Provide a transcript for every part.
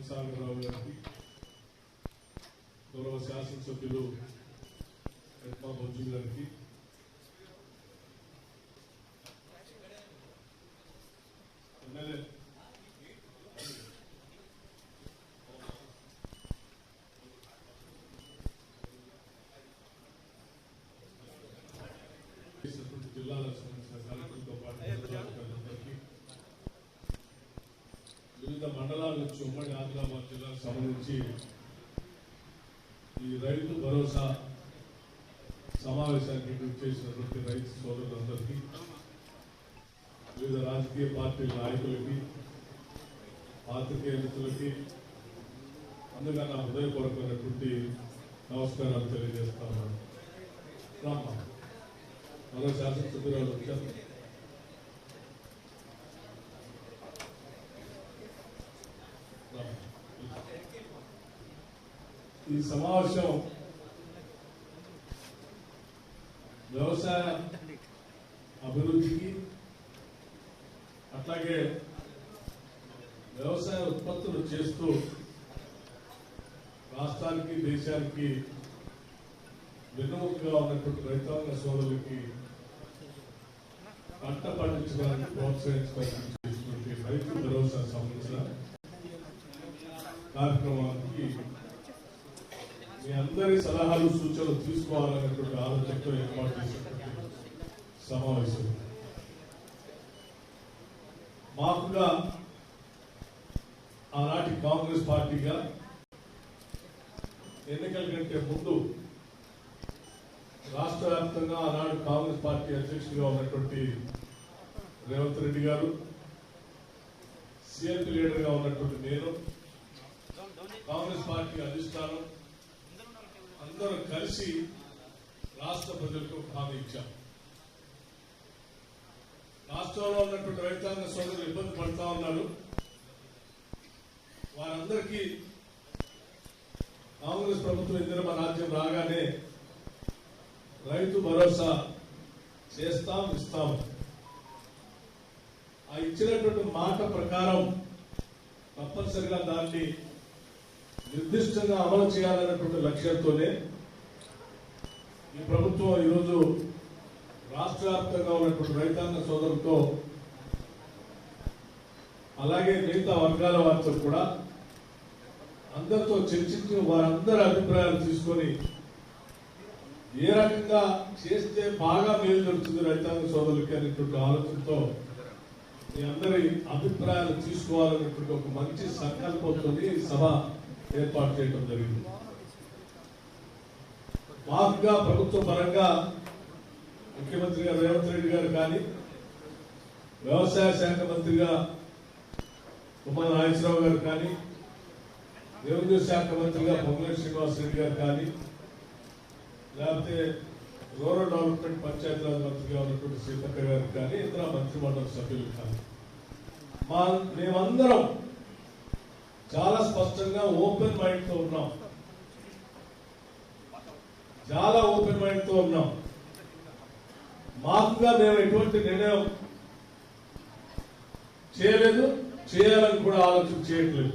సాగరరావు గారికి, గౌరవ శాసనసభ్యులు ఎట్మా బొజ్జు గారికి, ఎమ్మెల్యే జిల్లాల సంబంధించిన కలెక్టర్తో పాటు వివిధ మండలాల నుంచి ఉమ్మడి ఆదిలాబాద్ జిల్లాకు సంబంధించి ఈ రైతు భరోసా సమావేశానికి చేసినటువంటి రైతు సోదరులందరికీ, వివిధ రాజకీయ పార్టీల నాయకులకి, పాత్రికేయ మిత్రులకి అందుగా నా హృదయపూర్వకమైనటువంటి నమస్కారాలు తెలియజేస్తాను. మరో శాసనసభ్యురాలు వచ్చారు. ఈ సమావేశం వ్యవసాయ అభివృద్ధికి, అట్లాగే వ్యవసాయ ఉత్పత్తులు చేస్తూ రాష్ట్రానికి, దేశానికి వెన్నుముకగా ఉన్నటువంటి రైతాంగ సోదరులకి పంట పండించడానికి ప్రోత్సహించడానికి చేసినటువంటి రైతు భరోసా సంబంధించిన కార్యక్రమానికి మీ అందరి సలహాలు, సూచనలు తీసుకోవాలనేటువంటి ఆలోచనతో ఏర్పాటు చేసినటువంటి సమావేశం. మాకుగా ఆనాటి కాంగ్రెస్ పార్టీగా ఎన్నికల కంటే ముందు రాష్ట్ర వ్యాప్తంగా ఆనాడు కాంగ్రెస్ పార్టీ అధ్యక్షుడిగా ఉన్నటువంటి రేవంత్ రెడ్డి గారు, సిఎల్పి లీడర్గా ఉన్నటువంటి నేను, కాంగ్రెస్ పార్టీ అధిష్టానం అందరూ కలిసి రాష్ట్ర ప్రజలకు హామీ ఇచ్చాం. రాష్ట్రంలో ఉన్నటువంటి రైతాంగ సోదరులు ఇబ్బంది పడుతూ ఉన్నారు. వారందరికీ కాంగ్రెస్ ప్రభుత్వం ఇందిరమ్మ రాజ్యం రాగానే రైతు భరోసా చేస్తాం, ఇస్తాం. ఆ ఇచ్చినటువంటి మాట ప్రకారం తప్పనిసరిగా దాన్ని నిర్దిష్టంగా అమలు చేయాలన్నటువంటి లక్ష్యంతోనే ఈ ప్రభుత్వం ఈరోజు రాష్ట్ర వ్యాప్తంగా ఉన్నటువంటి రైతాంగ సోదరులతో, అలాగే మిగతా వర్గాల వారితో కూడా అందరితో చర్చించి వారందరి అభిప్రాయాలు తీసుకొని ఏ రకంగా చేస్తే బాగా మేలు జరుగుతుంది రైతాంగ సోదరులకి అనేటువంటి ఆలోచనతో మీ అందరి అభిప్రాయాలు తీసుకోవాలనేటువంటి ఒక మంచి సంకల్పంతో ఈ సభ ఏర్పాటు చేయడం జరిగింది. మాకుగా ప్రభుత్వ పరంగా ముఖ్యమంత్రి గారు రేవంత్ రెడ్డి గారు కానీ, వ్యవసాయ శాఖ మంత్రిగా తుమ్మల నాగేశ్వరరావు గారు కానీ, రెవెన్యూ శాఖ మంత్రిగా పొంగులేటి శ్రీనివాసరెడ్డి గారు కానీ, లేకపోతే రూరల్ డెవలప్మెంట్ పంచాయతీరాజ్ మంత్రిగా ఉన్నటువంటి సీతక్క గారు కానీ, ఇతర మంత్రిమండలి సభ్యులు కానీ మేమందరం చాలా స్పష్టంగా ఓపెన్ మైండ్ తో ఉన్నాం. చాలా ఓపెన్ మైండ్ తో ఉన్నాం. మాకుగా మేము ఎటువంటి నిర్ణయం చేయలేదు, చేయాలని కూడా ఆలోచన చేయట్లేదు.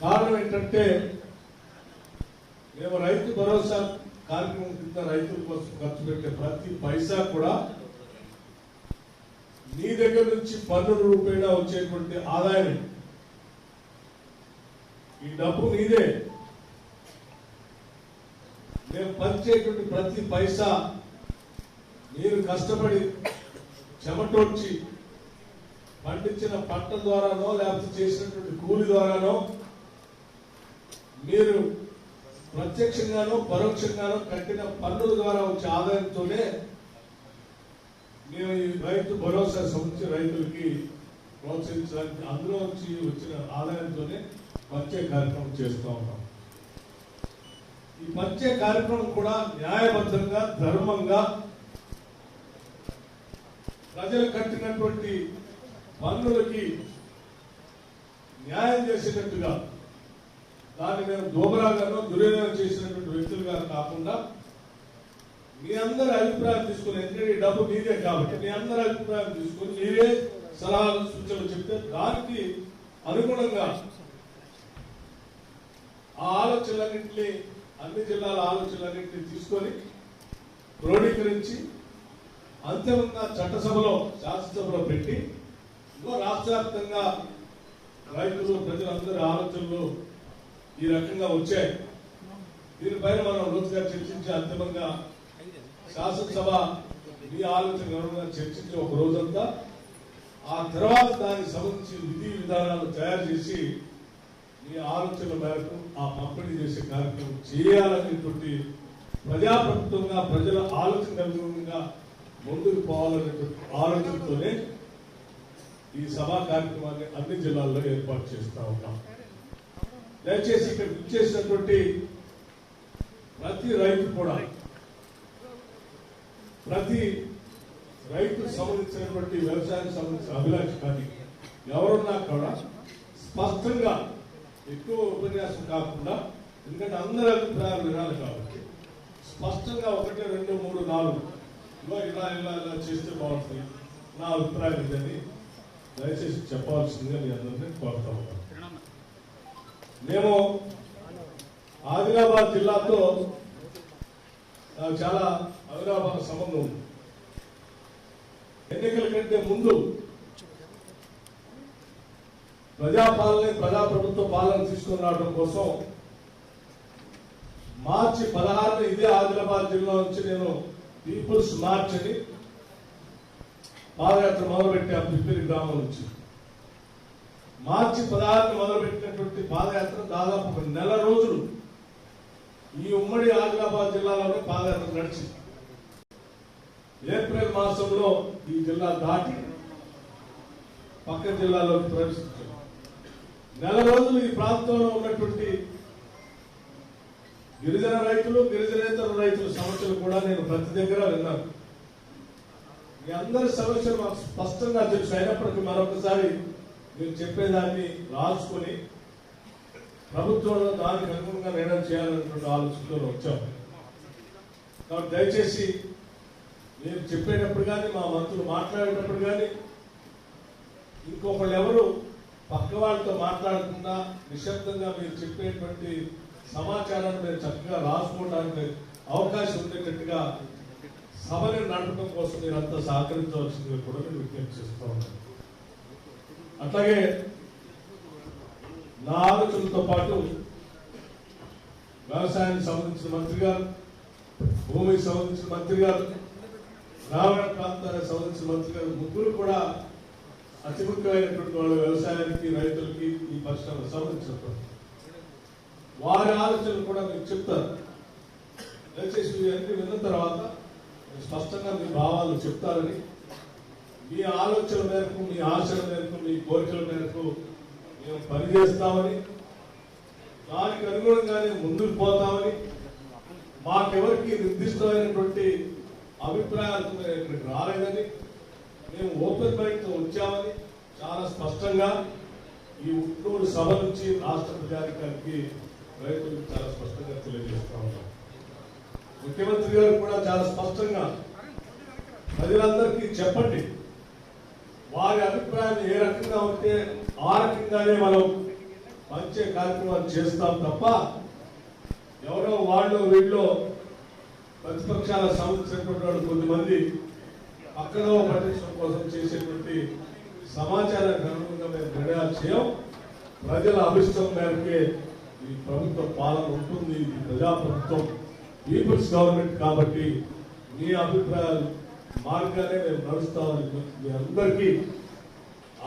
కారణం ఏంటంటే మేము రైతు భరోసా కార్యక్రమం కింద రైతుల కోసం ఖర్చు పెట్టే ప్రతి పైసా కూడా నీ దగ్గర నుంచి పన్నుల రూపేణా వచ్చేటువంటి ఆదాయం, ఈ డబ్బు నీదే. మేము పంచేటువంటి ప్రతి పైసా మీరు కష్టపడి చెమటోడ్చి పండించిన పంట ద్వారానో లేకపోతే చేసినటువంటి కూలి ద్వారానో మీరు ప్రత్యక్షంగానో పరోక్షంగానో కట్టిన పన్నుల ద్వారా వచ్చే ఆదాయంతోనే మేము ఈ రైతు భరోసా సంబంధించి రైతులకి ప్రోత్సహించడానికి అందులో వచ్చి వచ్చిన ఆదాయంతోనే పంచే కార్యక్రమం చేస్తూ ఉన్నాం. ఈ పంచే కార్యక్రమం కూడా న్యాయబద్ధంగా, ధర్మంగా ప్రజలు కట్టినటువంటి పన్నులకి న్యాయం చేసేటట్టుగా, దాన్ని మేము దోబరాగానో దుర్వినియోగం చేసినటువంటి వ్యక్తులుగా కాకుండా మీ అందరి అభిప్రాయం తీసుకుని, ఎందుకంటే డబ్బు మీదే కాబట్టి మీ అందరి అభిప్రాయం తీసుకుని మీరే సలహాలు, సూచనలు చెప్తే దానికి అనుగుణంగా ఆ ఆలోచనలన్నింటినీ అన్ని జిల్లాల ఆలోచనలన్నింటినీ తీసుకొని క్రోడీకరించి అంతిమంగా చట్టసభలో శాసనసభలో పెట్టి రాష్ట్ర వ్యాప్తంగా రైతులు ప్రజలందరి ఆలోచనలు ఈ రకంగా వచ్చాయి. దీనిపైన మనం రోజుగా చర్చించి అంతిమంగా శాసనసభ ఈ ఆలోచన చర్చించి ఒక రోజంతా ఆ తర్వాత దానికి సంబంధించి విధి విధానాలు తయారు చేసి ఈ ఆలోచనల మేరకు ఆ పంపిణీ చేసే కార్యక్రమం చేయాలనేటువంటి ప్రజాప్రభుత్వంగా ప్రజల ఆలోచన అనుగుణంగా ముందుకు పోవాలనేటువంటి ఆలోచనతోనే ఈ సభా కార్యక్రమాన్ని అన్ని జిల్లాల్లో ఏర్పాటు చేస్తా ఉన్నాం. దయచేసి ఇక్కడ ఇచ్చేసినటువంటి ప్రతి రైతు కూడా ప్రతి రైతుకు సంబంధించినటువంటి వ్యవసాయానికి సంబంధించిన అభిలాష కానీ ఎవరున్నా కూడా స్పష్టంగా ఎక్కువ ఉపన్యాసం కాకుండా, ఎందుకంటే అందరి అభిప్రాయాలు వినాలి కాబట్టి స్పష్టంగా 1, 2, 3, 4 ఇలా ఇలా ఇలా చేస్తే బాగుంటుంది నా అభిప్రాయం ఇదని దయచేసి చెప్పాల్సిందిగా మీ అందరినీ కోరుతా ఉన్నాను. మేము ఆదిలాబాద్ జిల్లాతో నాకు చాలా అవినాభావ సంబంధం ఉంది. ఎన్నికల కంటే ముందు ప్రజాప్రభుత్వ పాలన తీసుకుని రావడం కోసం మార్చి 16 ఇదే ఆదిలాబాద్ జిల్లా నుంచి నేను పీపుల్స్ మార్చ్ అని పాదయాత్ర మొదలుపెట్టి ఆ పిప్పిరి గ్రామం నుంచి మార్చి 16 మొదలుపెట్టినటువంటి పాదయాత్ర దాదాపు 1 నెల రోజులు ఈ ఉమ్మడి ఆదిలాబాద్ జిల్లాలోనే పాదయాత్ర నడిచింది. ఏప్రిల్ మాసంలో ఈ జిల్లా దాటి పక్క జిల్లాలోకి ప్రవేశించారు. 1 నెల రోజులు ఈ ప్రాంతంలో ఉన్నటువంటి గిరిజన రైతులు, గిరిజనేతర రైతుల సమస్యలు కూడా నేను ప్రతి దగ్గర విన్నాను. మీ అందరి సమస్యలు మాకు స్పష్టంగా తెలుసు. అయినప్పటికీ మరొకసారి మీరు చెప్పేదాన్ని రాసుకొని ప్రభుత్వంలో దానికి అనుగుణంగా నిర్ణయం చేయాలనేటువంటి ఆలోచనతో వచ్చాము. కాబట్టి దయచేసి మీరు చెప్పేటప్పుడు కానీ, మా మంత్రులు మాట్లాడేటప్పుడు కానీ, ఇంకొకళ్ళు ఎవరు పక్క వాళ్ళతో మాట్లాడకుండా నిశ్శబ్దంగా మీరు చెప్పేటువంటి సమాచారాన్ని మీరు చక్కగా రాసుకోవడానికి అవకాశం ఉండేటట్టుగా సభని నడపడం కోసం మీరు అంతా సహకరించవలసిందిగా కూడా నేను విజ్ఞప్తి చేస్తూ ఉన్నాను. అట్లాగే నా ఆలోచనలతో పాటు వ్యవసాయానికి సంబంధించిన మంత్రి గారు, భూమికి సంబంధించిన మంత్రి గారు, గ్రామీణ ప్రాంతానికి సంబంధించిన మంత్రి గారు ముగ్గురు కూడా అతి ముఖ్యమైనటువంటి వాళ్ళ వ్యవసాయానికి, రైతులకి, ఈ పరిశ్రమకు సంబంధించినటువంటి వారి ఆలోచనలు కూడా మీకు చెప్తారు. దయచేసి ఇవన్నీ విన్న తర్వాత స్పష్టంగా మీ భావాలు చెప్తారని, మీ ఆలోచన మేరకు, మీ ఆశల మేరకు, మీ కోరికల మేరకు మేము పనిచేస్తామని, దానికి అనుగుణంగానే ముందుకు పోతామని, మాకెవరికి నిర్దిష్టమైనటువంటి అభిప్రాయాలకు మేము ఇక్కడికి రాలేదని, మేము ఓపెన్ మైండ్తో వచ్చామని చాలా స్పష్టంగా ఈ ఉట్నూరు సభ నుంచి రాష్ట్ర ప్రజానికానికి, రైతులకు చాలా స్పష్టంగా తెలియజేస్తా ఉన్నాం. ముఖ్యమంత్రి గారు కూడా చాలా స్పష్టంగా ప్రజలందరికీ చెప్పండి, వారి అభిప్రాయం ఏ రకంగా ఉంటే ఆ రకంగానే మనం మంచి కార్యక్రమాలు చేస్తాం తప్ప ఎవరో వాళ్ళు వీళ్ళు ప్రతిపక్షాల సంబంధించినటువంటి వాళ్ళు కొంతమంది అక్కడో పట్టించడం కోసం చేసేటువంటి సమాచారానికి అనుగుణంగా మేము నిర్ణయాలు చేయం. ప్రజల అభిష్టం మేరకే ఈ ప్రభుత్వ పాలన ఉంటుంది. ఇది ప్రజాప్రభుత్వం, పీపుల్స్ గవర్నమెంట్ కాబట్టి మీ అభిప్రాయాలు మార్గానే మేము నడుస్తామని మీ అందరికీ,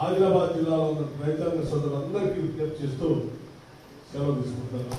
ఆదిలాబాద్ జిల్లాలో ఉన్న రైతాంగ సోదరులందరికీ విజ్ఞప్తి చేస్తూ సెలవు తీసుకుంటాను.